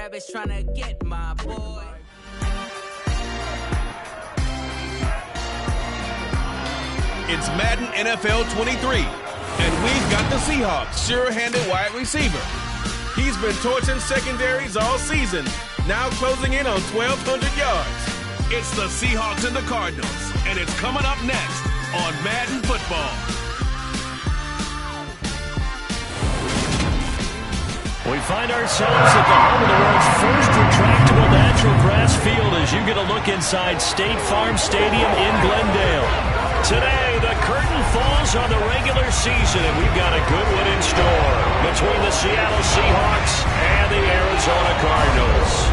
rabbits trying to get my boy. It's Madden NFL 23, and we've got the Seahawks sure-handed wide receiver. He's been torching secondaries all season, now closing in on 1,200 yards. It's the Seahawks and the Cardinals, and it's coming up next on Madden Football. We find ourselves at the home of the world's first retractable natural grass field as you get a look inside State Farm Stadium in Glendale. Today, the curtain falls on the regular season, and we've got a good one in store between the Seattle Seahawks and the Arizona Cardinals.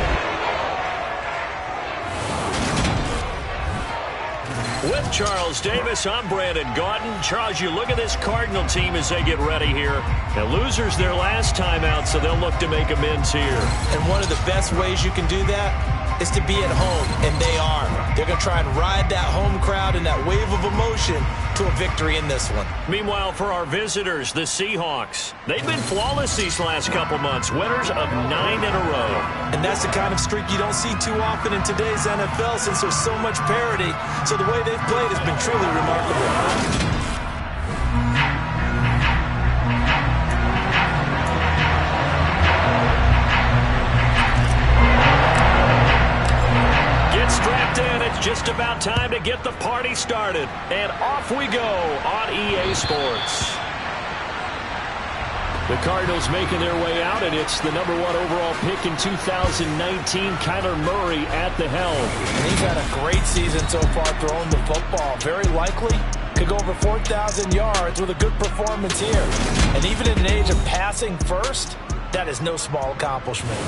With Charles Davis, I'm Brandon Gaudin. Charles, you look at this Cardinal team as they get ready here. The losers their last time out, so they'll look to make amends here. And one of the best ways you can do that is to be at home, and they are. They're going to try and ride that home crowd and that wave of emotion to a victory in this one. Meanwhile, for our visitors, the Seahawks, they've been flawless these last couple months, winners of 9 in a row. And that's the kind of streak you don't see too often in today's NFL since there's so much parity. So the way they've played has been truly remarkable. Strapped in, it's just about time to get the party started. And off we go on EA Sports. The Cardinals making their way out, and it's the number 1 overall pick in 2019, Kyler Murray at the helm. And he's had a great season so far throwing the football. Very likely could go over 4,000 yards with a good performance here. And even in an age of passing first, that is no small accomplishment.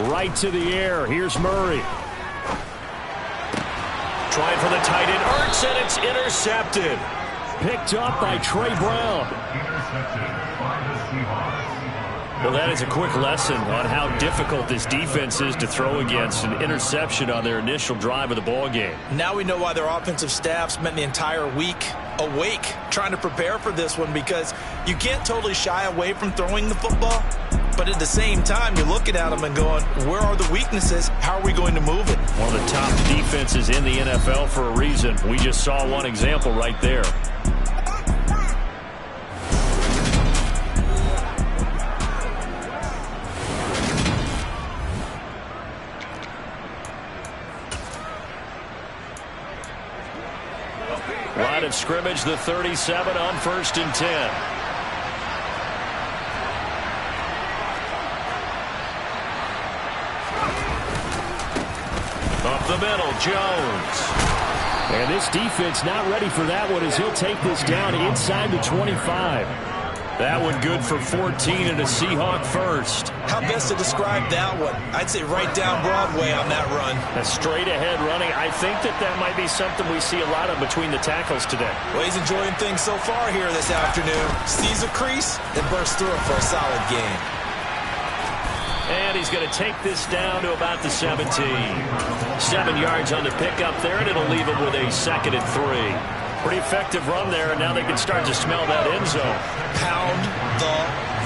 Right to the air. Here's Murray. Trying for the tight end. Ertz, and it's intercepted. Picked up by Trey Brown. Well, that is a quick lesson on how difficult this defense is to throw against. An interception on their initial drive of the ball game. Now we know why their offensive staff spent the entire week awake trying to prepare for this one, because you can't totally shy away from throwing the football. But at the same time, you're looking at them and going, where are the weaknesses? How are we going to move it? One of the top defenses in the NFL for a reason. We just saw one example right there. Line of scrimmage, the 37 on 1st and 10. Up the middle, Jones. And this defense not ready for that one as he'll take this down inside the 25. That one good for 14 and a Seahawk first. How best to describe that one? I'd say right down Broadway on that run. A straight ahead running. I think that might be something we see a lot of between the tackles today. Well, he's enjoying things so far here this afternoon. Sees a crease and bursts through it for a solid game. And he's going to take this down to about the 17. 7 yards on the pickup there, and it'll leave him with a 2nd and 3. Pretty effective run there, and now they can start to smell that end zone. Pound the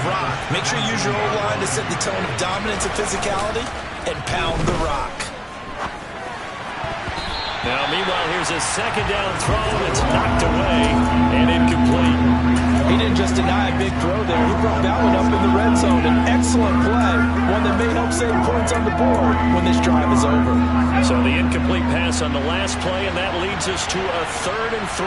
rock. Make sure you use your O-line to set the tone of dominance and physicality, and pound the rock. Now, meanwhile, here's a 2nd down throw that's knocked away and incomplete. He didn't just deny a big throw there. He broke that one up in the red zone. An excellent play. One that may help save points on the board when this drive is over. So the incomplete pass on the last play, and that leads us to a 3rd and 3.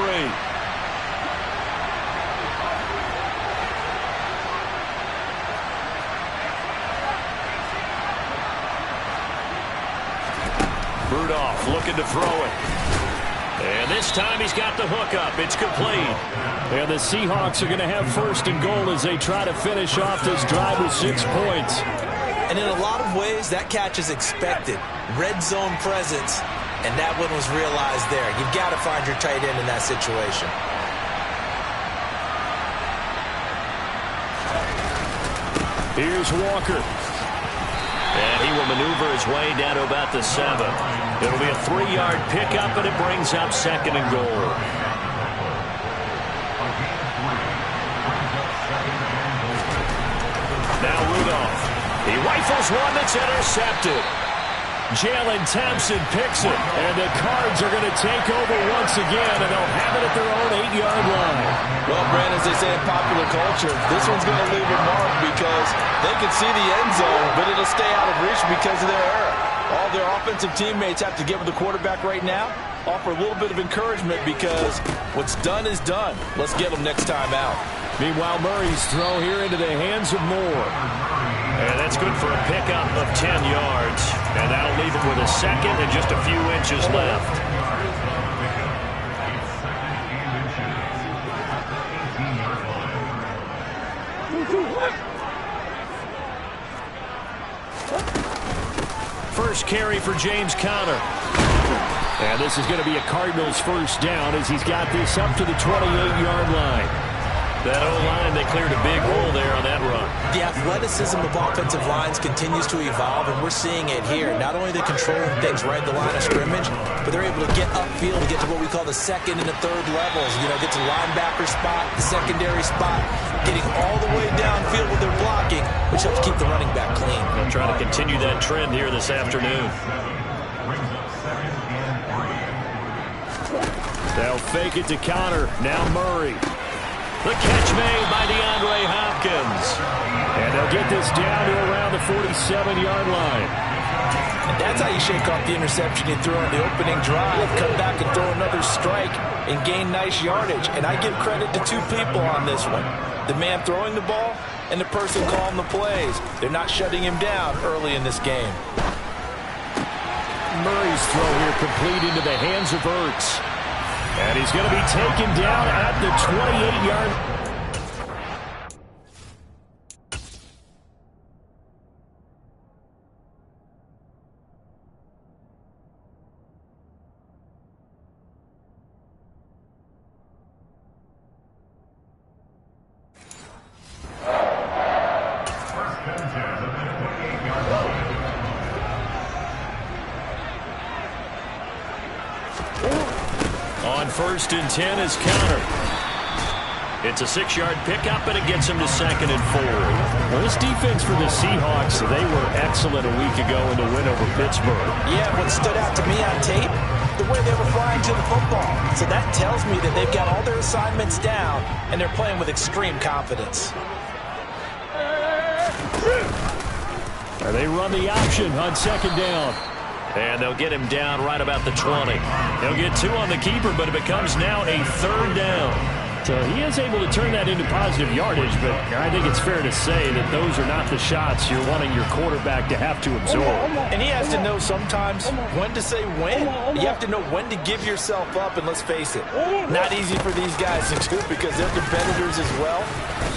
Rudolph looking to throw it. And this time he's got the hook up. It's complete. And the Seahawks are going to have 1st and goal as they try to finish off this drive with 6 points. And in a lot of ways, that catch is expected. Red zone presence, and that one was realized there. You've got to find your tight end in that situation. Here's Walker. And he will maneuver his way down to about the 7. It'll be a 3-yard pickup, and it brings up 2nd and goal. Now Rudolph. He rifles one that's intercepted. Jalen Thompson picks it, and the Cards are going to take over once again, and they'll have it at their own 8-yard line. Well, Brand, as they say in popular culture, this one's going to leave a mark because they can see the end zone, but it'll stay out of reach because of their error. All their offensive teammates have to give the quarterback right now, offer a little bit of encouragement because what's done is done. Let's get them next time out. Meanwhile, Murray's throw here into the hands of Moore. And that's good for a pickup of 10 yards. And that'll leave it with a 2nd and just a few inches left. First carry for James Conner. And this is going to be a Cardinals first down as he's got this up to the 28-yard line. That O-line, they cleared a big hole there on that run. The athleticism of offensive lines continues to evolve, and we're seeing it here. Not only they're controlling things right at the line of scrimmage, but they're able to get upfield to get to what we call the 2nd and the 3rd levels. You know, get to the linebacker spot, the secondary spot, getting all the way downfield with their blocking, which helps keep the running back clean. They'll try to continue that trend here this afternoon. They'll fake it to Conner. Now Murray. The catch made by DeAndre Hopkins. And they'll get this down to around the 47-yard line. And that's how you shake off the interception you threw on the opening drive. Come back and throw another strike and gain nice yardage. And I give credit to 2 people on this one. The man throwing the ball and the person calling the plays. They're not shutting him down early in this game. Murray's throw here complete into the hands of Ertz. And he's going to be taken down at the 28-yard. On 1st and 10 is Conner. It's a 6-yard pickup, and it gets him to 2nd and 4. Well, this defense for the Seahawks, they were excellent a week ago in the win over Pittsburgh. Yeah, what stood out to me on tape, the way they were flying to the football. So that tells me that they've got all their assignments down, and they're playing with extreme confidence. And they run the option on 2nd down. And they'll get him down right about the 20. They'll get 2 on the keeper, but it becomes now a 3rd down. So he is able to turn that into positive yardage, but I think it's fair to say that those are not the shots you're wanting your quarterback to have to absorb. And he has to know sometimes when to say when. You have to know when to give yourself up, and let's face it, not easy for these guys to do because they're competitors as well.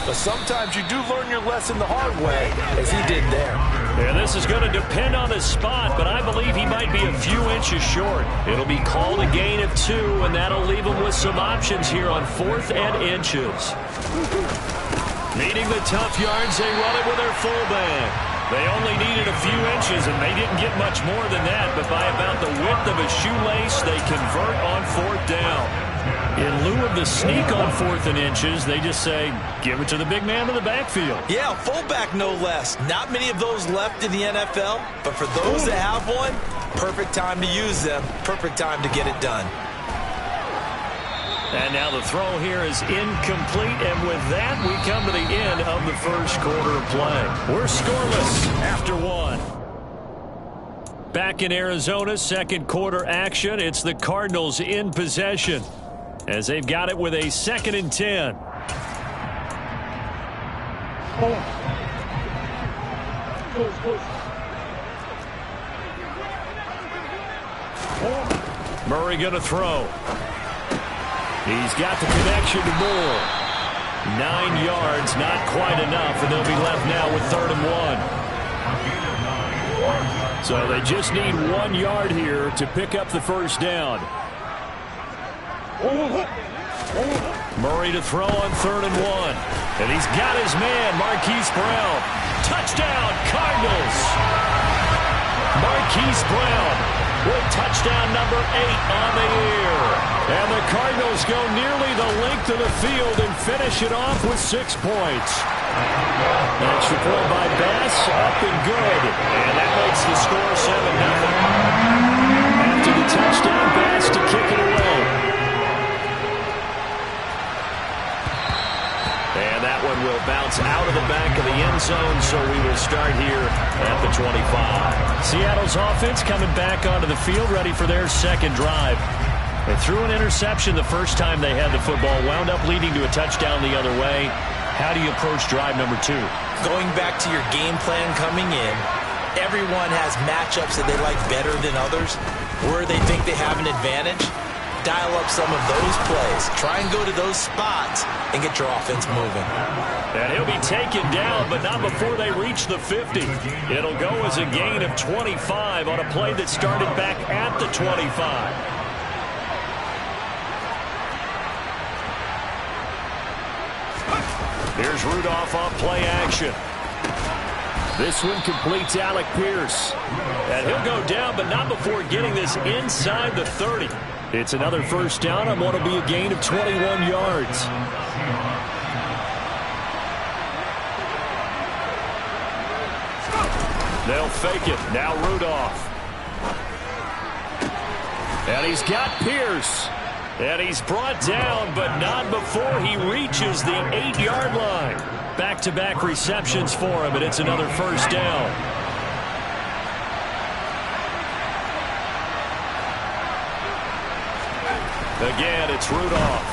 But sometimes you do learn your lesson the hard way, as he did there. And this is going to depend on his spot, but I believe he might be a few inches short. It'll be called a gain of 2, and that'll leave him with some options here on 4th and inches. Needing the tough yards, they run it with their fullback. They only needed a few inches, and they didn't get much more than that, but by about the width of a shoelace, they convert on 4th down. In lieu of the sneak on 4th and inches, they just say, give it to the big man in the backfield. Yeah, fullback no less. Not many of those left in the NFL, but for those that have one, perfect time to use them, perfect time to get it done. And now the throw here is incomplete, and with that, we come to the end of the first quarter of play. We're scoreless after 1. Back in Arizona, second quarter action. It's the Cardinals in possession as they've got it with a 2nd and 10. Murray going to throw. He's got the connection to Moore. 9 yards, not quite enough, and they'll be left now with 3rd and 1. So they just need 1 yard here to pick up the first down. Murray to throw on 3rd and 1. And he's got his man, Marquise Brown. Touchdown, Cardinals. Marquise Brown with touchdown number 8 on the year. And the Cardinals go nearly the length of the field and finish it off with 6 points. Extra point by Bass, up and good. And that makes the score 7-0. After the touchdown, Bass to kick it away. And that one will bounce out of the back of the end zone, so we will start here at the 25. Seattle's offense coming back onto the field, ready for their second drive. They threw an interception the first time they had the football, wound up leading to a touchdown the other way. How do you approach drive number 2? Going back to your game plan coming in, everyone has matchups that they like better than others, where they think they have an advantage. Dial up some of those plays. Try and go to those spots and get your offense moving. And he'll be taken down, but not before they reach the 50. It'll go as a gain of 25 on a play that started back at the 25. Here's Rudolph off play action. This one completes Alec Pierce. And he'll go down, but not before getting this inside the 30. It's another first down on what will be a gain of 21 yards. They'll fake it. Now Rudolph. And he's got Pierce. And he's brought down, but not before he reaches the 8-yard line. Back-to-back receptions for him, and it's another first down. Again, it's Rudolph.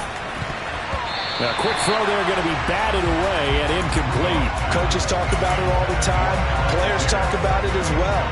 Now, quick throw there going to be batted away and incomplete. Coaches talk about it all the time. Players talk about it as well.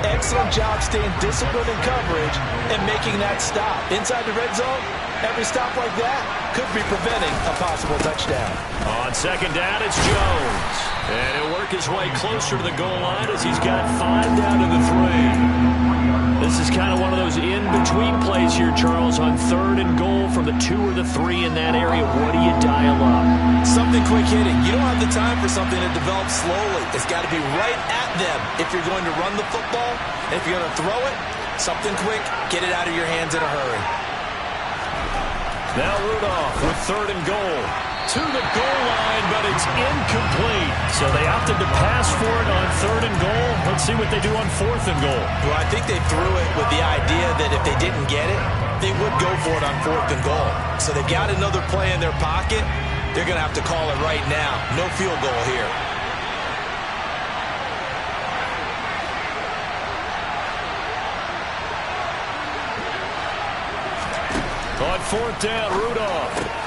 Excellent job staying disciplined in coverage and making that stop. Inside the red zone, every stop like that could be preventing a possible touchdown. On second down, it's Jones. And he'll work his way closer to the goal line as he's got 5 down to the 3. This is kind of one of those in-between plays here, Charles, on 3rd and goal from the 2 or the 3 in that area. What do you dial up? Something quick hitting. You don't have the time for something that develops slowly. It's got to be right at them if you're going to run the football. And if you're going to throw it, something quick, get it out of your hands in a hurry. Now Rudolph with 3rd and goal. To the goal line, but it's incomplete. So they opted to pass for it on 3rd and goal. Let's see what they do on 4th and goal. Well, I think they threw it with the idea that if they didn't get it, they would go for it on 4th and goal. So they've got another play in their pocket. They're going to have to call it right now. No field goal here. On 4th down, Rudolph.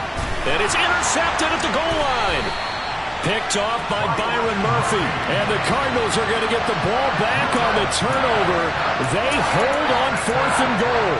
And it's intercepted at the goal line. Picked off by Byron Murphy. And the Cardinals are going to get the ball back on the turnover. They hold on 4th and goal.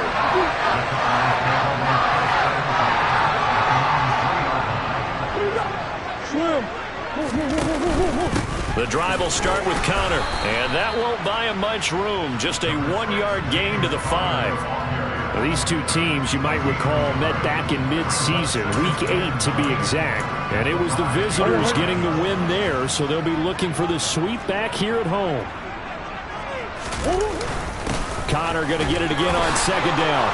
The drive will start with Connor. And that won't buy him much room. Just a 1-yard gain to the 5. Now, these two teams, you might recall, met back in mid-season, Week 8 to be exact. And it was the visitors getting the win there, so they'll be looking for the sweep back here at home. Connor going to get it again on 2nd down.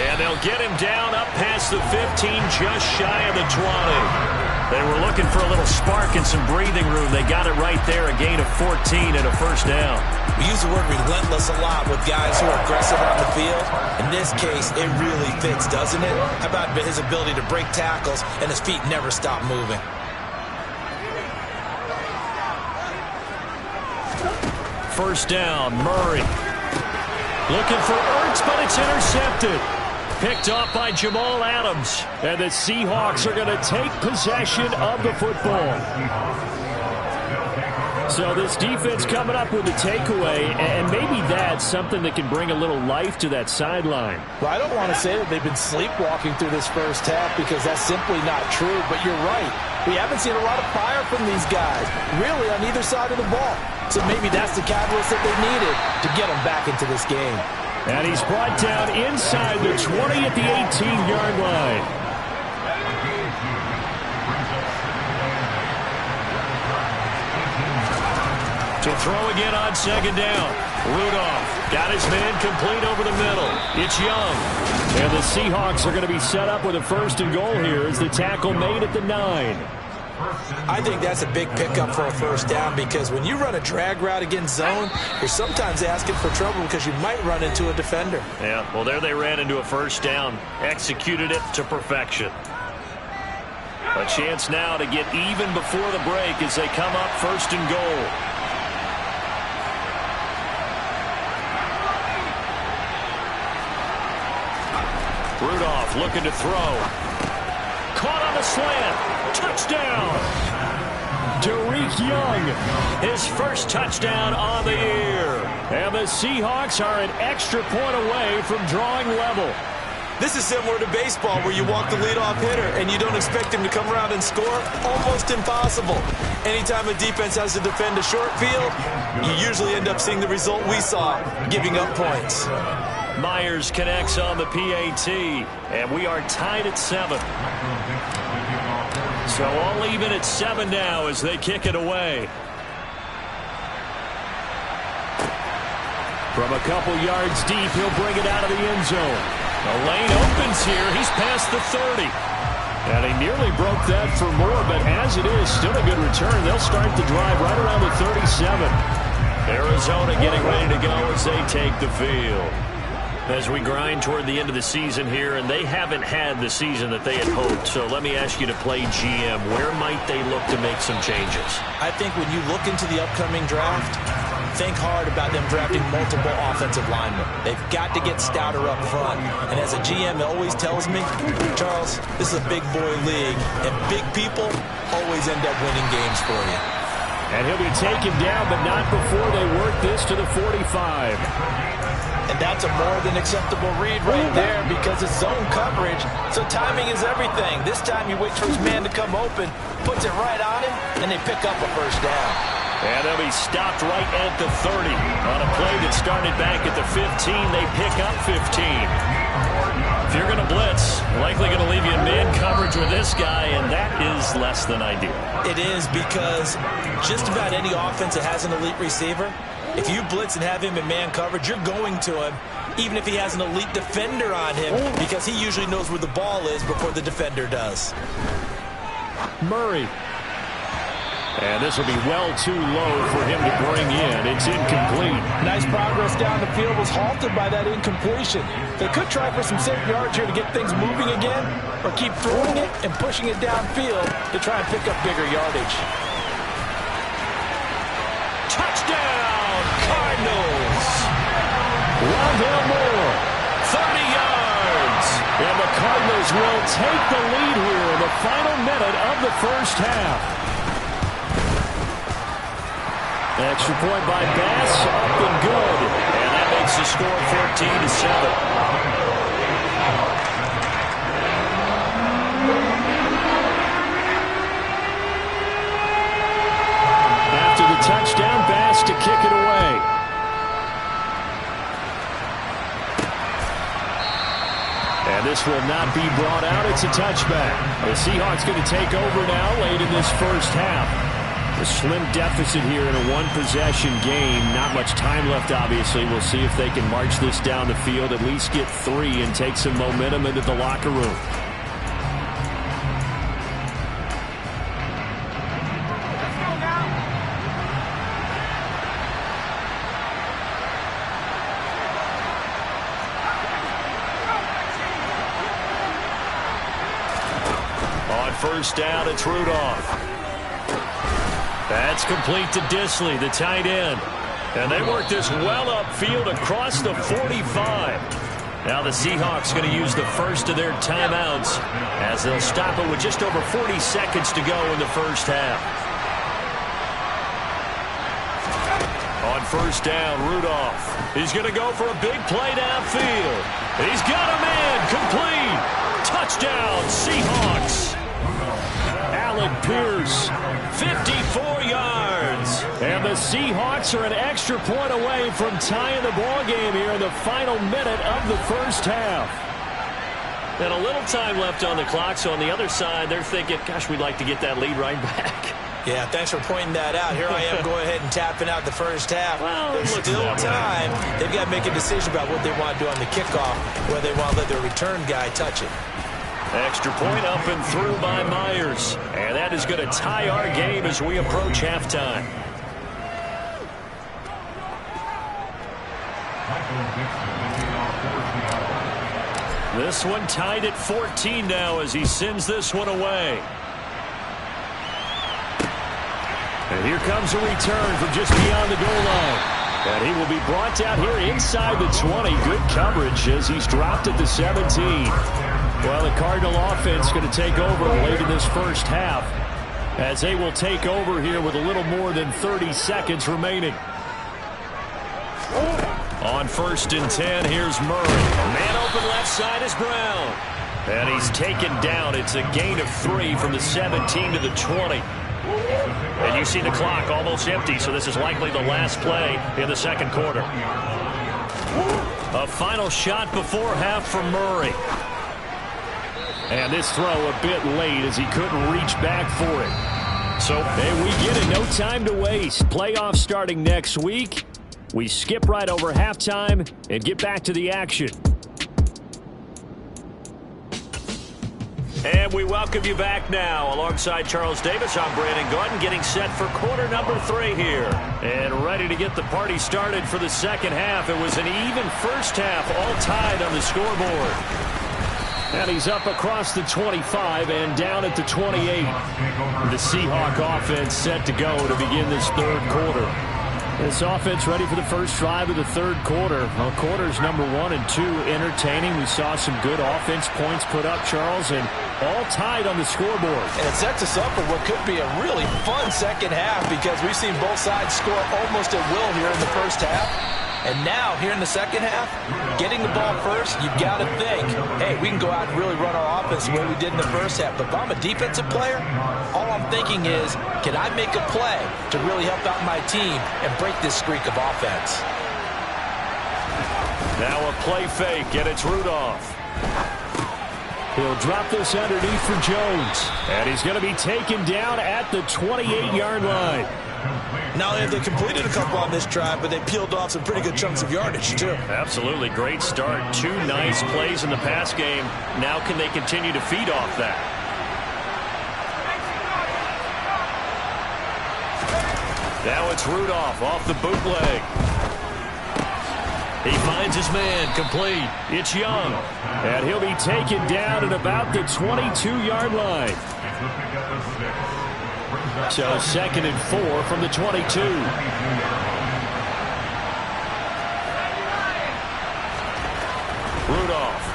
And they'll get him down up past the 15, just shy of the 20. They were looking for a little spark and some breathing room. They got it right there, a gain of 14 and a first down. We use the word relentless a lot with guys who are aggressive on the field. In this case, it really fits, doesn't it? How about his ability to break tackles and his feet never stop moving? First down, Murray. Looking for Ertz, but it's intercepted. Picked off by Jamal Adams. And the Seahawks are going to take possession of the football. So this defense coming up with a takeaway, and maybe that's something that can bring a little life to that sideline. Well, I don't want to say that they've been sleepwalking through this first half because that's simply not true, but you're right. We haven't seen a lot of fire from these guys, really, on either side of the ball. So maybe that's the catalyst that they needed to get them back into this game. And he's brought down inside the 20 at the 18-yard line. To throw again on second down. Rudolph got his man complete over the middle. It's Young. And the Seahawks are going to be set up with a 1st and goal here as the tackle made at the 9. I think that's a big pickup for a 1st down because when you run a drag route against zone, you're sometimes asking for trouble because you might run into a defender. Yeah, well, there they ran into a 1st down. Executed it to perfection. A chance now to get even before the break as they come up 1st and goal. Rudolph looking to throw. Caught on the slant. Touchdown. Derek Young, his first touchdown on the year. And the Seahawks are an extra point away from drawing level. This is similar to baseball where you walk the leadoff hitter and you don't expect him to come around and score. Almost impossible. Anytime a defense has to defend a short field, you usually end up seeing the result we saw, giving up points. Myers connects on the PAT, and we are tied at 7. So all even at 7 now as they kick it away. From a couple yards deep, he'll bring it out of the end zone. The lane opens here. He's past the 30. And he nearly broke that for more, but as it is, still a good return. They'll start the drive right around the 37. Arizona getting ready to go as they take the field. As we grind toward the end of the season here, and they haven't had the season that they had hoped. So let me ask you to play GM. Where might they look to make some changes? I think when you look into the upcoming draft, think hard about them drafting multiple offensive linemen. They've got to get stouter up front. And as a GM, it always tells me, Charles, this is a big boy league, and big people always end up winning games for you. And he'll be taken down, but not before they work this to the 45. And that's a more than acceptable read right there because it's zone coverage, so timing is everything. This time you wait for his man to come open, puts it right on him, and they pick up a 1st down. And they'll be stopped right at the 30. On a play that started back at the 15, they pick up 15. If you're going to blitz, likely going to leave you in man coverage with this guy, and that is less than ideal. It is because just about any offense that has an elite receiver, if you blitz and have him in man coverage, you're going to him, even if he has an elite defender on him, because he usually knows where the ball is before the defender does. Murray. And this will be well too low for him to bring in. It's incomplete. Nice progress down the field was halted by that incompletion. They could try for some safe yards here to get things moving again, or keep throwing it and pushing it downfield to try and pick up bigger yardage. Touchdown, Cardinals! Rondale Moore, 30 yards. And the Cardinals will take the lead here in the final minute of the 1st half. Extra point by Bass, up and good. And that makes the score 14-7. After the touchdown, Bass to kick it away. And this will not be brought out. It's a touchback. The Seahawks going to take over now late in this 1st half. A slim deficit here in a one-possession game. Not much time left, obviously. We'll see if they can march this down the field, at least get 3 and take some momentum into the locker room. On 1st down, it's Rudolph. That's complete to Disley, the tight end. And they work this well upfield across the 45. Now the Seahawks going to use the first of their timeouts as they'll stop it with just over 40 seconds to go in the 1st half. On 1st down, Rudolph. He's going to go for a big play downfield. He's got a man complete. Touchdown, Seahawks. Alec Pierce, 54 yards. And the Seahawks are an extra point away from tying the ball game here in the final minute of the 1st half. And a little time left on the clock, so on the other side, they're thinking, gosh, we'd like to get that lead right back. Yeah, thanks for pointing that out. Here I am going ahead and tapping out the first half. Well, there's still time. They've got to make a decision about what they want to do on the kickoff, whether they want to let their return guy touch it. Extra point up and through by Myers. And that is going to tie our game as we approach halftime. This one tied at 14 now as he sends this one away. And here comes a return from just beyond the goal line. And he will be brought down here inside the 20. Good coverage as he's dropped at the 17. Well, the Cardinal offense going to take over late in this first half as they will take over here with a little more than 30 seconds remaining. On 1st and 10, here's Murray. Man open left side is Brown. And he's taken down. It's a gain of 3 from the 17 to the 20. And you see the clock almost empty, so this is likely the last play in the second quarter. A final shot before half from Murray. And this throw a bit late as he couldn't reach back for it. So, and we get it. No time to waste. Playoffs starting next week. We skip right over halftime and get back to the action. And we welcome you back now. Alongside Charles Davis, I'm Brandon Gordon, getting set for quarter number 3 here. And ready to get the party started for the second half. It was an even first half, all tied on the scoreboard. And he's up across the 25 and down at the 28. The Seahawk offense set to go to begin this third quarter. This offense ready for the first drive of the third quarter. Well, quarters number 1 and 2 entertaining. We saw some good offense points put up, Charles, and all tied on the scoreboard. And it sets us up for what could be a really fun second half because we've seen both sides score almost at will here in the first half. And now, here in the second half, getting the ball first, you've got to think, hey, we can go out and really run our offense the way we did in the first half. But if I'm a defensive player, all I'm thinking is, can I make a play to really help out my team and break this streak of offense? Now a play fake, and it's Rudolph. He'll drop this underneath for Jones. And he's going to be taken down at the 28-yard line. Not only have they completed a couple on this drive, but they peeled off some pretty good chunks of yardage, too. Absolutely. Great start. 2 nice plays in the pass game. Now can they continue to feed off that? Now it's Rudolph off the bootleg. He finds his man, complete. It's Young. And he'll be taken down at about the 22-yard line. So 2nd and 4 from the 22. Rudolph.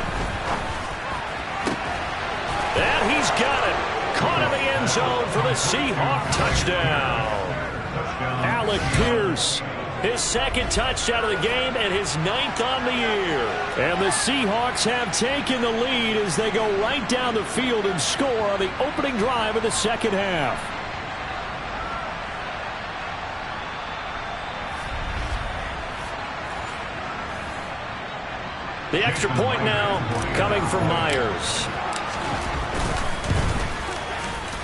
And he's got it. Caught in the end zone for the Seahawk touchdown. Alec Pierce. His 2nd touchdown of the game and his 9th on the year. And the Seahawks have taken the lead as they go right down the field and score on the opening drive of the second half. The extra point now coming from Myers.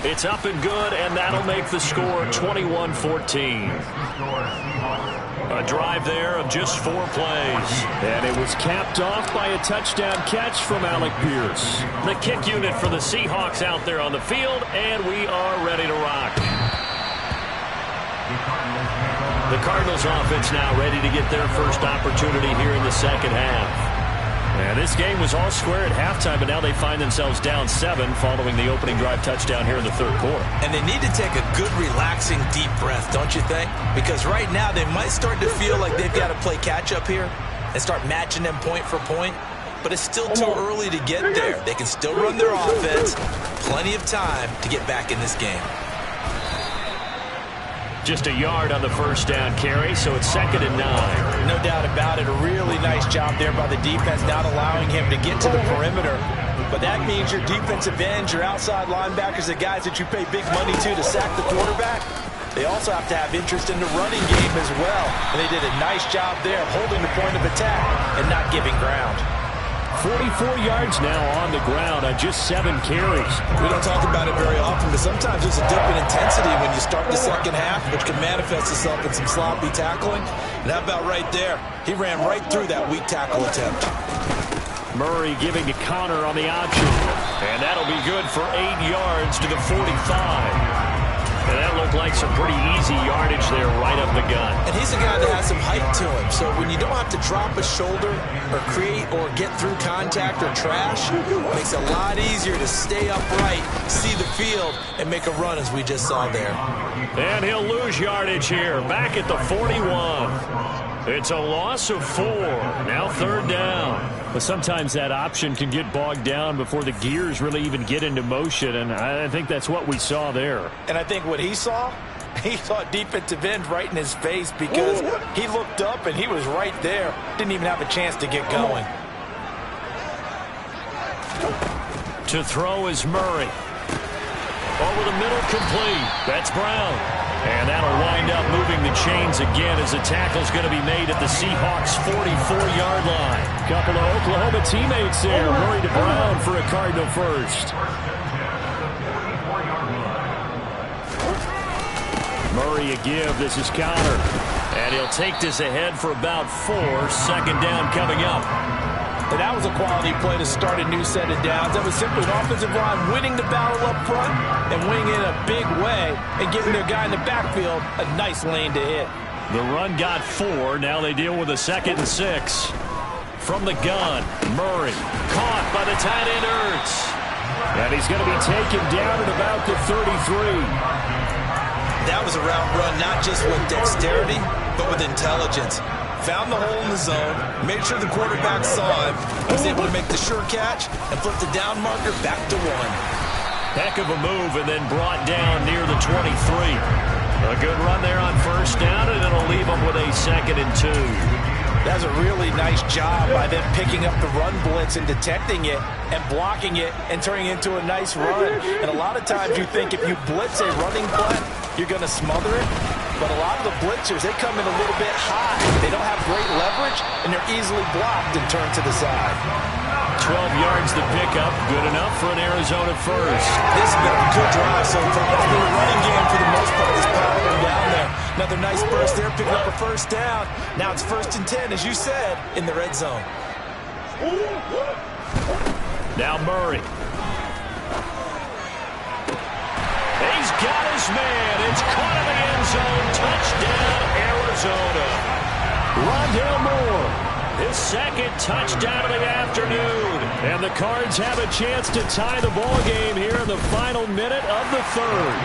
It's up and good, and that'll make the score 21-14. A drive there of just 4 plays. And it was capped off by a touchdown catch from Alec Pierce. The kick unit for the Seahawks out there on the field, and we are ready to rock. The Cardinals offense now ready to get their first opportunity here in the second half. And this game was all square at halftime, but now they find themselves down 7 following the opening drive touchdown here in the third quarter. And they need to take a good, relaxing, deep breath, don't you think? Because right now they might start to feel like they've got to play catch-up here and start matching them point for point. But it's still too early to get there. They can still run their offense. Plenty of time to get back in this game. Just a yard on the first down carry, so it's 2nd and 9. No doubt about it. A really nice job there by the defense, not allowing him to get to the perimeter. But that means your defensive ends, your outside linebackers, the guys that you pay big money to sack the quarterback, they also have to have interest in the running game as well. And they did a nice job there of holding the point of attack and not giving ground. 44 yards now on the ground on just 7 carries. We don't talk about it very often, but sometimes there's a dip in intensity when you start the second half, which can manifest itself in some sloppy tackling. And how about right there? He ran right through that weak tackle attempt. Murray giving to Connor on the option. And that'll be good for 8 yards to the 45. And that looked like some pretty easy yardage there right up the gut. And he's a guy that has some height to him. So when you don't have to drop a shoulder or create or get through contact or trash, it makes it a lot easier to stay upright, see the field, and make a run as we just saw there. And he'll lose yardage here. Back at the 41. It's a loss of 4. Now 3rd down. But sometimes that option can get bogged down before the gears really even get into motion, and I think that's what we saw there. And I think what he saw defensive end right in his face because he looked up and he was right there. Didn't even have a chance to get going. To throw is Murray. Over the middle, complete. That's Brown. And that'll wind up moving the chains again as the tackle's going to be made at the Seahawks' 44-yard line. Couple of Oklahoma teammates there. Murray to Brown for a Cardinal first. Murray a give. This is Connor. And he'll take this ahead for about 4. 2nd down coming up. And that was a quality play to start a new set of downs. That was simply an offensive line winning the battle up front and winning in a big way and giving their guy in the backfield a nice lane to hit. The run got 4. Now they deal with a 2nd and 6. From the gun, Murray caught by the tight end Ertz. And he's going to be taken down at about the 33. That was a route run not just with dexterity, but with intelligence. Found the hole in the zone, made sure the quarterback saw him, was able to make the sure catch, and flip the down marker back to 1. Heck of a move, and then brought down near the 23. A good run there on 1st down, and it'll leave them with a 2nd and 2. That's a really nice job by them picking up the run blitz and detecting it and blocking it and turning it into a nice run. And a lot of times you think if you blitz a running play, you're going to smother it. But a lot of the blitzers, they come in a little bit high. They don't have great leverage, and they're easily blocked and turned to the side. 12 yards the pickup, good enough for an Arizona first. This has been a good drive so far. It's been a running game for the most part. It's powering down there. Another nice burst there, picking up a 1st down. Now it's 1st and 10, as you said, in the red zone. Now Murray. He's got his man. It's caught in the end zone. Touchdown, Arizona. Rondale Moore, his 2nd touchdown of the afternoon. And the Cards have a chance to tie the ball game here in the final minute of the 3rd.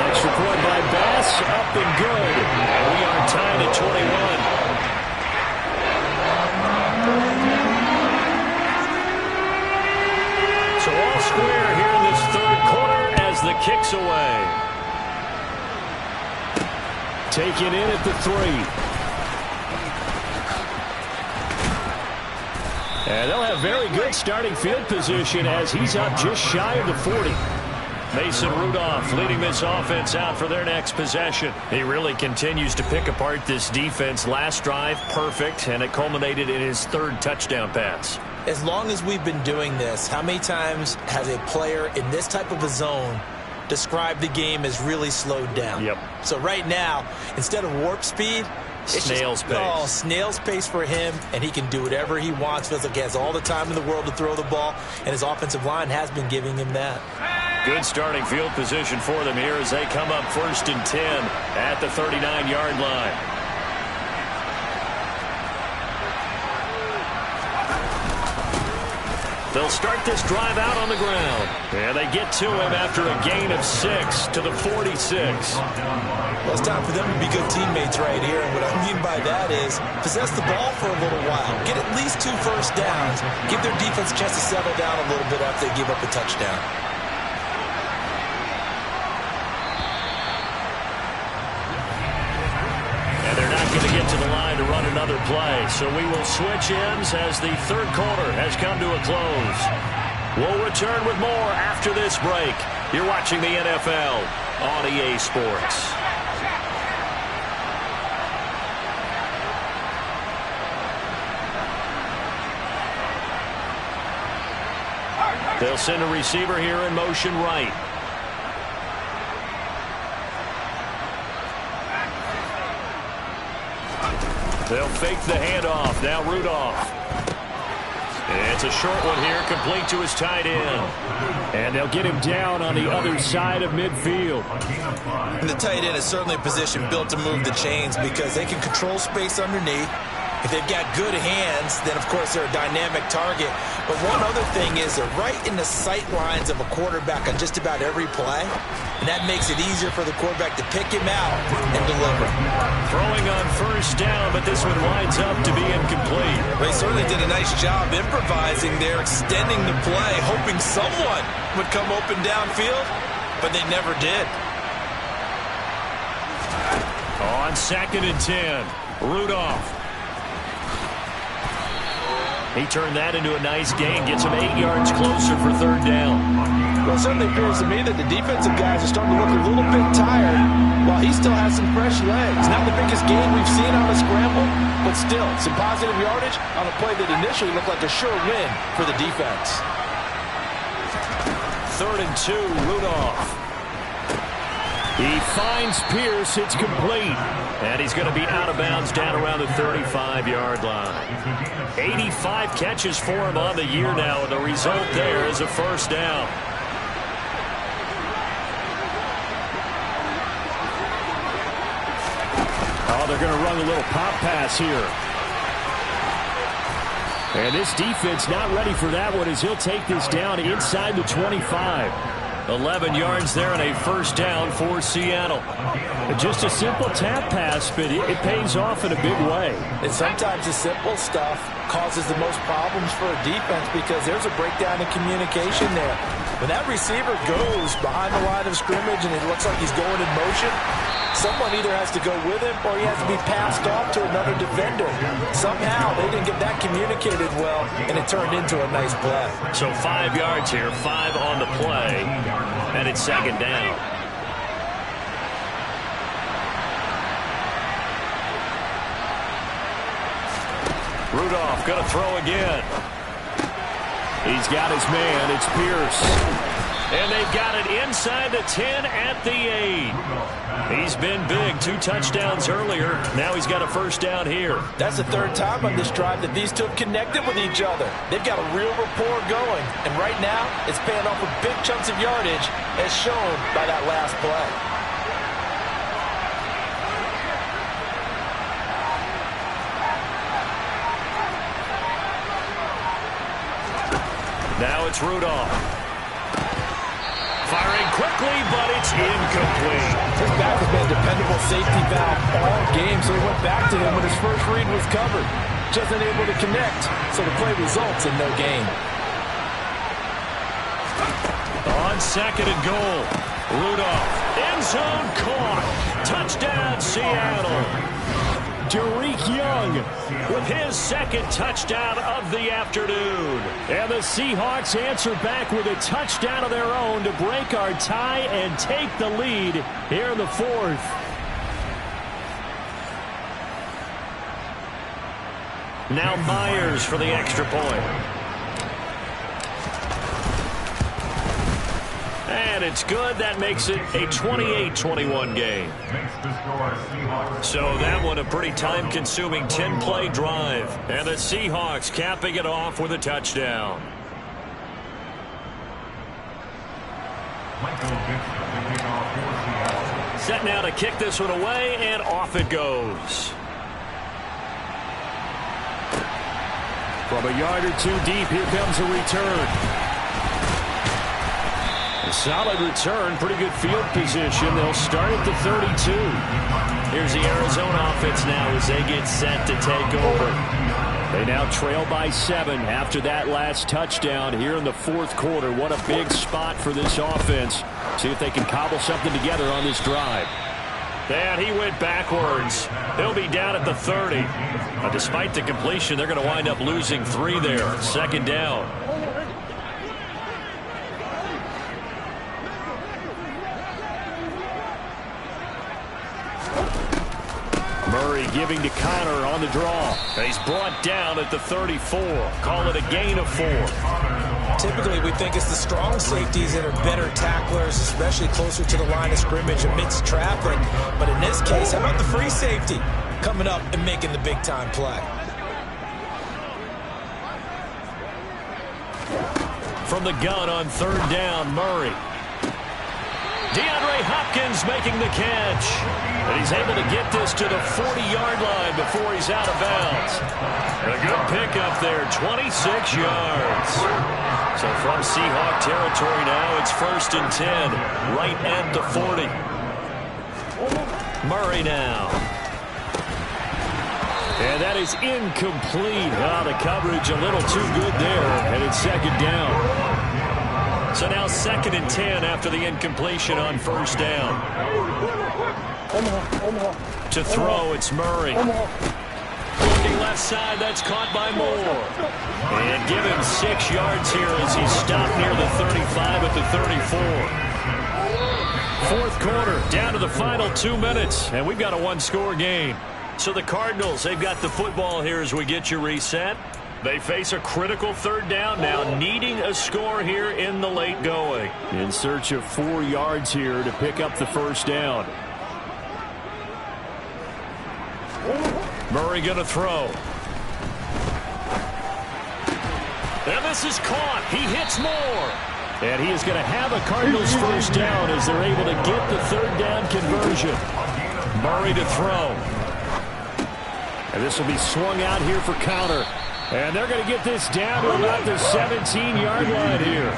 Extra point by Bass, up and good. And we are tied at 21. So all square here in this 3rd quarter as the kick's away. Taken in at the 3. And they'll have very good starting field position as he's up just shy of the 40. Mason Rudolph leading this offense out for their next possession. He really continues to pick apart this defense. Last drive, perfect, and it culminated in his 3rd touchdown pass. As long as we've been doing this, how many times has a player in this type of a zone described the game as really slowed down? Yep. So right now, instead of warp speed, snail's pace. Oh, snail's pace for him, and he can do whatever he wants. Feels like he has all the time in the world to throw the ball, and his offensive line has been giving him that. Good starting field position for them here as they come up 1st and 10 at the 39-yard line. They'll start this drive out on the ground. And they get to him after a gain of 6 to the 46. Well, it's time for them to be good teammates right here. And what I mean by that is possess the ball for a little while. Get at least 2 first downs. Give their defense a chance to settle down a little bit after they give up a touchdown. And they're not going to get to the line to run another play. So we will switch ends as the 3rd quarter has come to a close. We'll return with more after this break. You're watching the NFL on EA Sports. They'll send a receiver here in motion right. They'll fake the handoff. Now Rudolph. It's a short one here, complete to his tight end. And they'll get him down on the other side of midfield. And the tight end is certainly a position built to move the chains because they can control space underneath. If they've got good hands, then, of course, they're a dynamic target. But one other thing is they're right in the sight lines of a quarterback on just about every play. And that makes it easier for the quarterback to pick him out and deliver. Throwing on first down, but this one winds up to be incomplete. They certainly did a nice job improvising there, extending the play, hoping someone would come open downfield, but they never did. On 2nd and 10, Rudolph. He turned that into a nice gain, gets him 8 yards closer for 3rd down. Well, it certainly appears to me that the defensive guys are starting to look a little bit tired while he still has some fresh legs. Not the biggest gain we've seen on a scramble, but still some positive yardage on a play that initially looked like a sure win for the defense. 3rd and 2, Rudolph. He finds Pierce. It's complete. And he's going to be out of bounds down around the 35-yard line. 85 catches for him on the year now, and the result there is a 1st down. Oh, they're going to run a little pop pass here. And this defense not ready for that one as he'll take this down inside the 25. 11 yards there and a 1st down for Seattle. Just a simple tap pass, but it pays off in a big way. And sometimes the simple stuff causes the most problems for a defense because there's a breakdown in communication there. When that receiver goes behind the line of scrimmage and it looks like he's going in motion, someone either has to go with him or he has to be passed off to another defender. Somehow they didn't get that communicated well, and it turned into a nice play. So 5 yards here, 5 on the play, and it's 2nd down. Rudolph going to throw again. He's got his man. It's Pierce. And they've got it inside the 10 at the 8. He's been big. 2 touchdowns earlier. Now he's got a 1st down here. That's the 3rd time on this drive that these two have connected with each other. They've got a real rapport going. And right now, it's paying off with big chunks of yardage as shown by that last play. Now it's Rudolph. Firing quickly, but it's incomplete. His back has been a dependable safety valve all game, so he went back to him when his first read was covered. Just unable to connect, so the play results in no gain. On 2nd and goal, Rudolph. End zone caught. Touchdown, Seattle. Derek Young with his 2nd touchdown of the afternoon. And the Seahawks answer back with a touchdown of their own to break our tie and take the lead here in the 4th. Now Myers for the extra point. And it's good. That makes it a 28-21 game. So that one a pretty time-consuming 10-play drive. And the Seahawks capping it off with a touchdown. Set now to kick this one away, and off it goes. From a yard or 2 deep, here comes a return. A solid return, pretty good field position. They'll start at the 32. Here's the Arizona offense now as they get set to take over. They now trail by 7 after that last touchdown here in the 4th quarter. What a big spot for this offense. See if they can cobble something together on this drive. And he went backwards. They'll be down at the 30. Despite the completion, they're going to wind up losing 3 there. 2nd down. Murray giving to Connor on the draw. He's brought down at the 34. Call it a gain of 4. Typically, we think it's the strong safeties that are better tacklers, especially closer to the line of scrimmage amidst traffic. But in this case, how about the free safety coming up and making the big-time play? From the gun on third down, Murray. DeAndre Hopkins making the catch. And he's able to get this to the 40-yard line before he's out of bounds. A good pickup there, 26 yards. So from Seahawk territory now, it's 1st and 10, right at the 40. Murray now. And that is incomplete. The coverage a little too good there, and it's 2nd down. So now 2nd and 10 after the incompletion on 1st down. To throw, it's Murray. Looking left side, that's caught by Moore. And give him 6 yards here as he stopped near the 35 at the 34. 4th quarter, down to the final 2 minutes, and we've got a 1-score game. So the Cardinals, they've got the football here as we get you reset. They face a critical 3rd down now, needing a score here in the late going. In search of 4 yards here to pick up the 1st down. Murray going to throw. And this is caught. He hits Moore. And he is going to have a Cardinals 1st down as they're able to get the 3rd down conversion. Murray to throw. And this will be swung out here for counter. And they're going to get this down to about the 17-yard line here.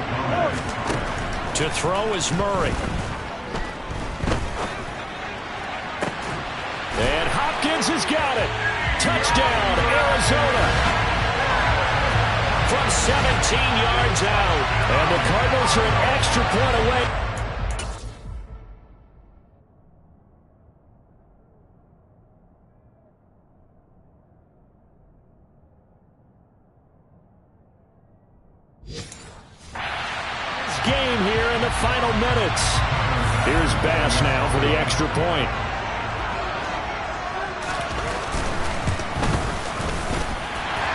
To throw is Murray. And Hopkins has got it. Touchdown, Arizona. From 17 yards out. And the Cardinals are an extra point away. Game here in the final minutes. Here's Bass now for the extra point.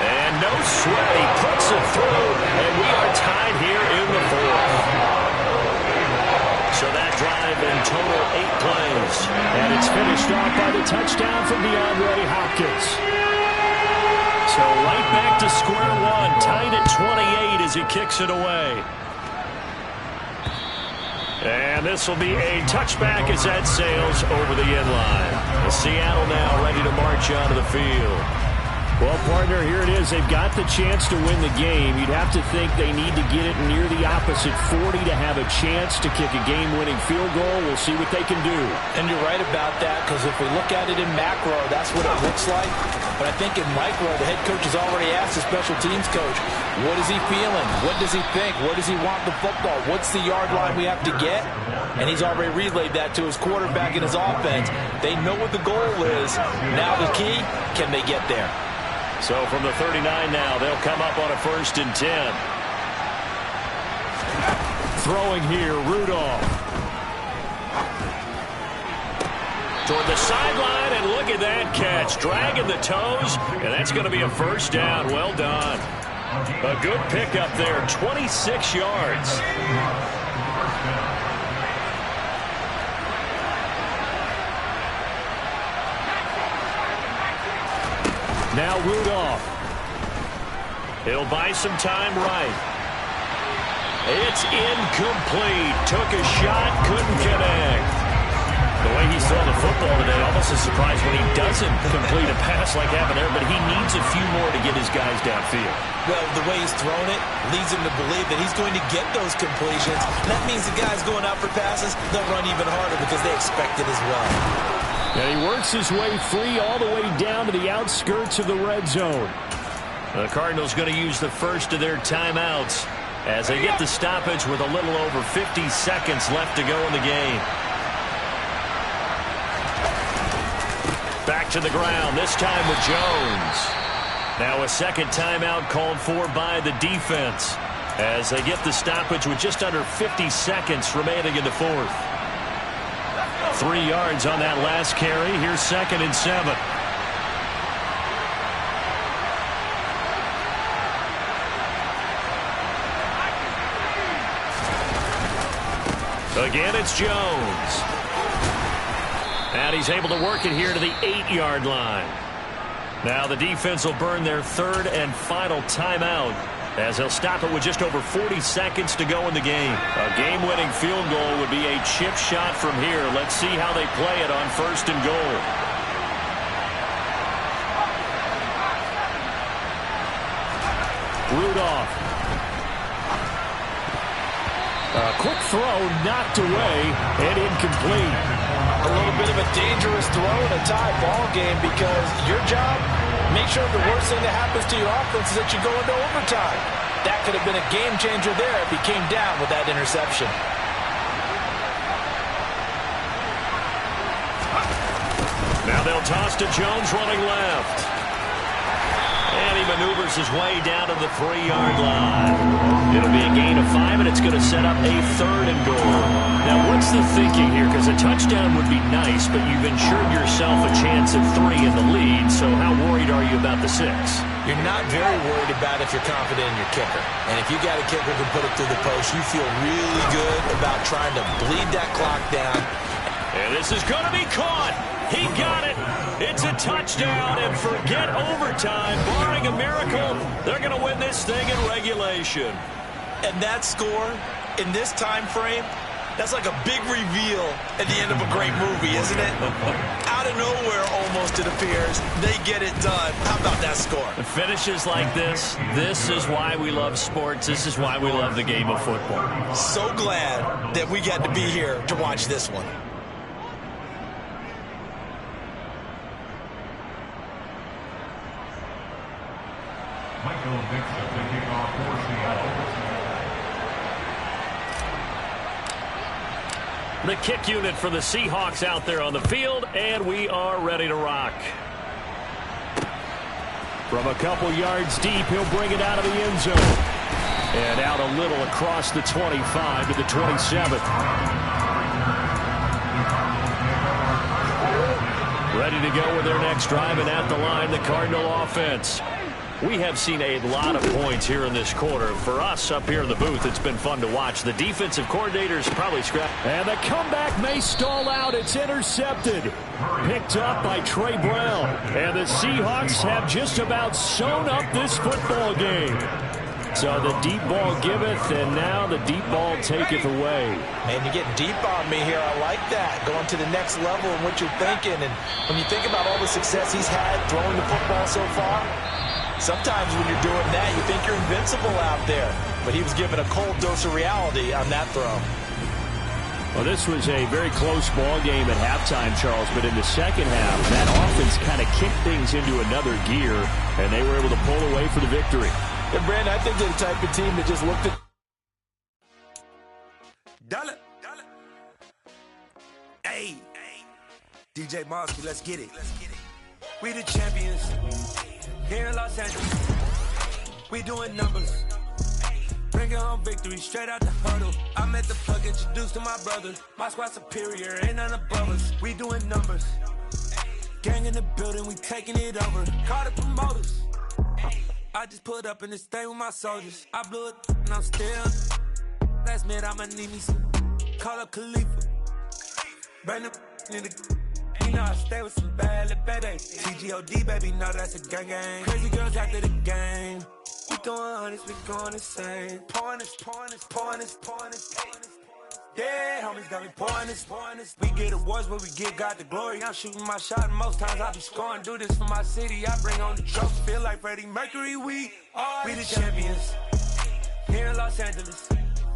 And no sweat, he puts it through, and we are tied here in the 4th. So that drive in total 8 plays. And it's finished off by the touchdown from DeAndre Hopkins. So right back to square one, tied at 28 as he kicks it away. And this will be a touchback as that sails over the end line. Seattle now ready to march onto the field. Well, partner, here it is. They've got the chance to win the game. You'd have to think they need to get it near the opposite 40 to have a chance to kick a game-winning field goal. We'll see what they can do. And you're right about that, because if we look at it in macro, that's what it looks like. But I think in micro, the head coach has already asked the special teams coach, what is he feeling? What does he think? Where does he want the football? What's the yard line we have to get? And he's already relayed that to his quarterback and his offense. They know what the goal is. Now the key, can they get there? So from the 39 now, they'll come up on a 1st and 10. Throwing here, Rudolph. Toward the sideline, and look at that catch. Dragging the toes, and that's going to be a 1st down. Well done. A good pickup there, 26 yards. Now Rudolph. He'll buy some time right. It's incomplete. Took a shot, couldn't connect. The way he's throwing the football today, almost a surprise when he doesn't complete a pass like happened there, but he needs a few more to get his guys downfield. Well, the way he's thrown it leads him to believe that he's going to get those completions. That means the guys going out for passes, they'll run even harder because they expect it as well. And he works his way free all the way down to the outskirts of the red zone. The Cardinals going to use the first of their timeouts as they get the stoppage with a little over 50 seconds left to go in the game. Back to the ground, this time with Jones. Now a second timeout called for by the defense as they get the stoppage with just under 50 seconds remaining in the 4th. 3 yards on that last carry. Here's 2nd and 7. Again, it's Jones. And he's able to work it here to the 8-yard line. Now the defense will burn their third and final timeout, as they'll stop it with just over 40 seconds to go in the game. A game-winning field goal would be a chip shot from here. Let's see how they play it on first and goal. Rudolph. A quick throw knocked away and incomplete. A little bit of a dangerous throw in a tie ball game, because your job, make sure the worst thing that happens to your offense is that you go into overtime. That could have been a game changer there if he came down with that interception. Now they'll toss to Jones running left. And he maneuvers his way down to the 3-yard line. It'll be a gain of 5, and it's going to set up a third and goal. Now, what's the thinking here? Because a touchdown would be nice, but you've ensured yourself a chance at 3 in the lead. So how worried are you about the 6? You're not very worried about if you're confident in your kicker. And if you got a kicker who can put it through the post, you feel really good about trying to bleed that clock down. And this is going to be caught. He got it. It's a touchdown, and forget overtime. Barring a miracle, they're going to win this thing in regulation. And that score in this time frame, that's like a big reveal at the end of a great movie, isn't it? Out of nowhere, almost, it appears, they get it done. How about that score? Finishes like this is why we love sports. This is why we love the game of football. So glad that we got to be here to watch this one. The kick unit for the Seahawks out there on the field, and we are ready to rock. From a couple yards deep, he'll bring it out of the end zone. And out a little across the 25 to the 27. Ready to go with their next drive, and at the line, the Cardinal offense. We have seen a lot of points here in this quarter. For us up here in the booth, it's been fun to watch. The defensive coordinators probably scrapped. And the comeback may stall out. It's intercepted. Picked up by Trey Brown. And the Seahawks have just about sewn up this football game. So the deep ball giveth, and now the deep ball taketh away. And you get deep on me here. I like that. Going to the next level in what you're thinking. And when you think about all the success he's had throwing the football so far, sometimes when you're doing that, you think you're invincible out there. But he was given a cold dose of reality on that throw. Well, this was a very close ball game at halftime, Charles, but in the second half, that offense kind of kicked things into another gear, and they were able to pull away for the victory. And Brandon, I think they're the type of team that just looked at... Dollar. Hey. DJ Mosky, let's get it. We the champions. Here in Los Angeles, we doing numbers. Bringing home victory straight out the huddle. I met the plug, introduced to my brother. My squad superior, ain't none above us. We doing numbers. Gang in the building, we taking it over. Call the promoters. I just put up in this thing with my soldiers. I blew it and I'm still. Last minute, I'ma need me some. Call up Khalifa. Bring the in the. You know I stay with some bad little baby. TGOD, baby, no, that's a gang. Crazy girls after the game. We throwing hundreds, we going insane. Pouring this. Yeah, homies got me pouring this. We get awards, but we give God the glory. I'm shooting my shot, and most times I be scoring. Do this for my city, I bring on the trophy. Feel like Freddie Mercury, we the champions. Here in Los Angeles.